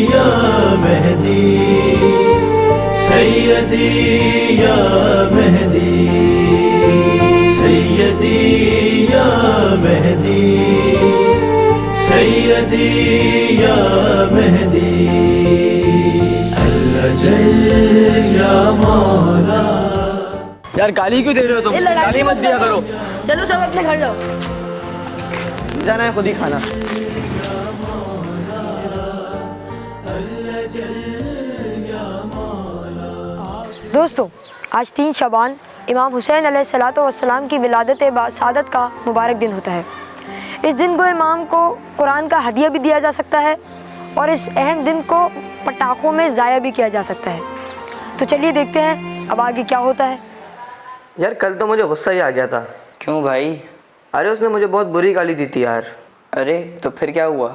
या मेहदी, सैयदी या मेहदी, सैयदी या मेहदी, सैयदी या मेहदी, अल्लजल या मौला। यार गाली क्यों दे रहे हो तुम? गाली मत दिया करो। चलो सब अपने घर जाओ। जाना है खुद ही खाना। दोस्तों, आज 3 शबान इमाम हुसैन अलैहिस्सलाम की विलादत सादत का मुबारक दिन होता है। इस दिन को इमाम को कुरान का हदिया भी दिया जा सकता है और इस अहम दिन को पटाखों में ज़ाया भी किया जा सकता है। तो चलिए देखते हैं अब आगे क्या होता है। यार कल तो मुझे गुस्सा ही आ गया था। क्यों भाई? अरे उसने मुझे बहुत बुरी गाली दी थी यार। अरे तो फिर क्या हुआ?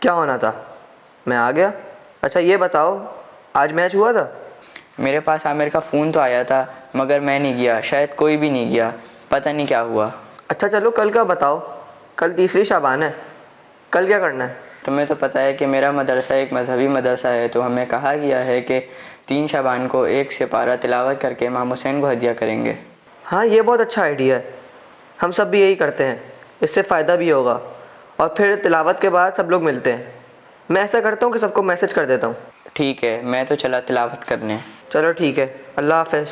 क्या होना था, मैं आ गया। अच्छा ये बताओ, आज मैच हुआ था? मेरे पास आमिर का फ़ोन तो आया था मगर मैं नहीं गया, शायद कोई भी नहीं गया, पता नहीं क्या हुआ। अच्छा चलो कल का बताओ, कल 3 शाबान है, कल क्या करना है? तुम्हें तो पता है कि मेरा मदरसा एक मजहबी मदरसा है, तो हमें कहा गया है कि 3 शाबान को 1 सिपारा तिलावत करके इमाम हुसैन को हदिया करेंगे। हाँ ये बहुत अच्छा आइडिया है, हम सब भी यही करते हैं, इससे फ़ायदा भी होगा और फिर तिलावत के बाद सब लोग मिलते हैं। मैं ऐसा करता हूँ कि सबको मैसेज कर देता हूँ। ठीक है, मैं तो चला तिलावत करने। चलो ठीक है, अल्लाह हाफ़िज़।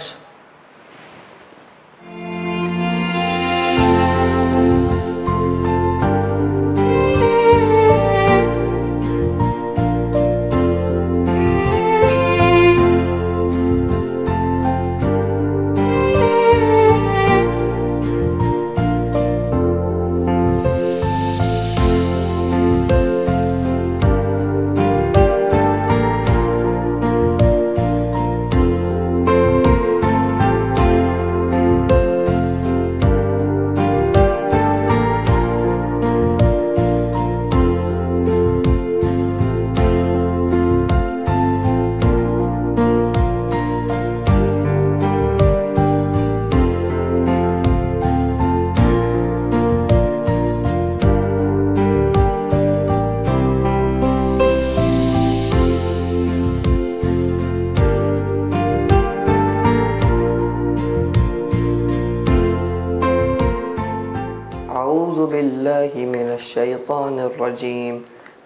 अऊज़ु बिल्लाहि मिनश्शैतानिर्रजीम,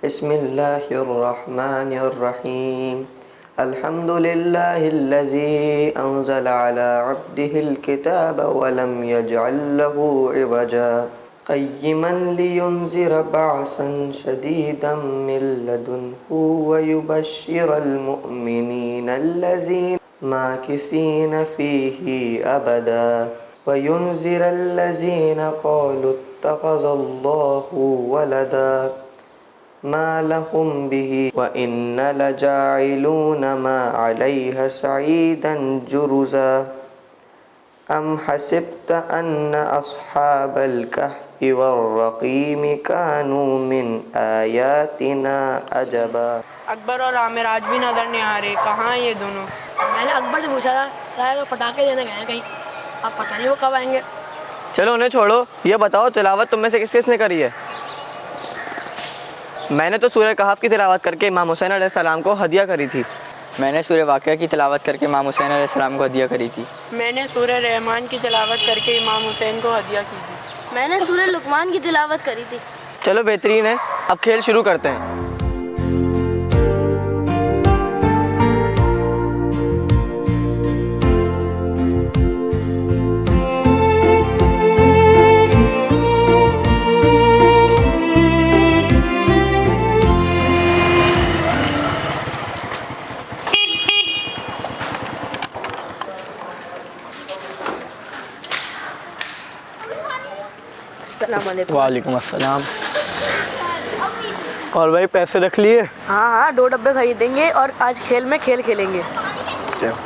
बिस्मिल्लाहिर्रहमानिर्रहीम। अल्हम्दुलिल्लाहिल्लज़ी अंज़ला अला अब्दिहिल किताब व लम यजअल लहू इवजा क़य्यिमन लियुनज़िर बअसन शदीदन मिन लदुन्हु व युबश्शिरल मुअ्मिनीना अल्लज़ीना माकिसीना फ़ीही अबदा व युनज़िरल्लज़ीना क़ालू इत्तख़ज़ल्लाहु वलदा मा लहुम बिही व इन्ना लजाइलूना मा अलैहा सईदन जुरुज़ा अम हसिब्त अन्न अस्हाबल कहफ़ि वर्रक़ीम कानू मिन आयातिना अजबा। अकबर और आमिर आज भी नज़र नहीं आ रहे, कहाँ हैं ये दोनों? मैंने अकबर से पूछा था, शायद वो पटाखे देने गए हैं कहीं, अब पता नहीं वो कब आएंगे। चलो उन्हें छोड़ो, ये बताओ तिलावत तुम में से किसने करी है? मैंने तो सूरह कहफ की तिलावत करके इमाम हुसैन अलैहिस्सलाम को हदिया करी थी। मैंने सूरह वाक़िया की तिलावत करके इमाम हुसैन अलैहिस्सलाम को हदिया करी थी। मैंने सूरह रहमान की तिलावत करके इमाम हुसैन को हदिया की थी। मैंने सूरह लुक़मान की तिलावत करी थी। चलो बेहतरीन है, अब खेल शुरू करते हैं। वालेकुम अस्सलाम। और भाई पैसे रख लिए? हाँ हाँ, 2 डब्बे खरीदेंगे और आज खेल में खेल खेलेंगे। चलो।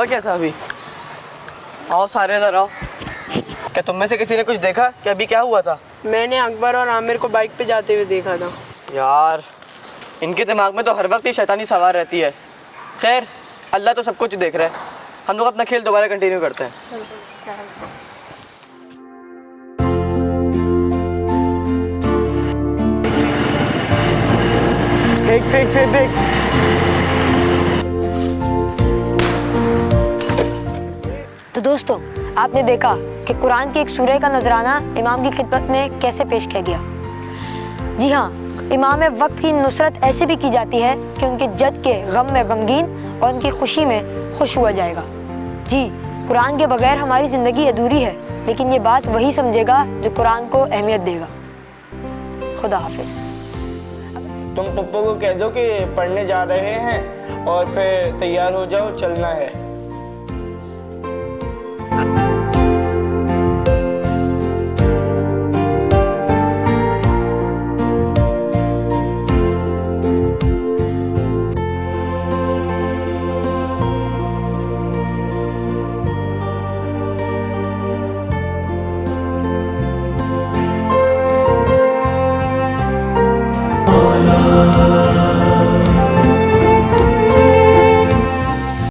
हुआ क्या था अभी? आओ सारे इधर आओ। क्या तुम में से किसी ने कुछ देखा कि अभी क्या हुआ था? मैंने अकबर और आमिर को बाइक पे जाते हुए देखा था। यार इनके दिमाग में तो हर वक्त ही शैतानी सवार रहती है। खैर अल्लाह तो सब कुछ देख रहा है। हम लोग अपना खेल दोबारा कंटिन्यू करते हैं। देख देख देख देख। तो दोस्तों, आपने देखा कि कुरान के एक सूरह का नजराना इमाम की खिदमत में कैसे पेश किया गया। जी हाँ, इमाम वक्त की नुसरत ऐसे भी की जाती है कि उनके जद के गम में गमगीन और उनकी खुशी में खुश हुआ जाएगा। जी, कुरान के बगैर हमारी ज़िंदगी अधूरी है, लेकिन ये बात वही समझेगा जो कुरान को अहमियत देगा। खुदा हाफिज़। तुम पप्पू को कह दो कि पढ़ने जा रहे हैं और फिर तैयार हो जाओ, चलना है। मौला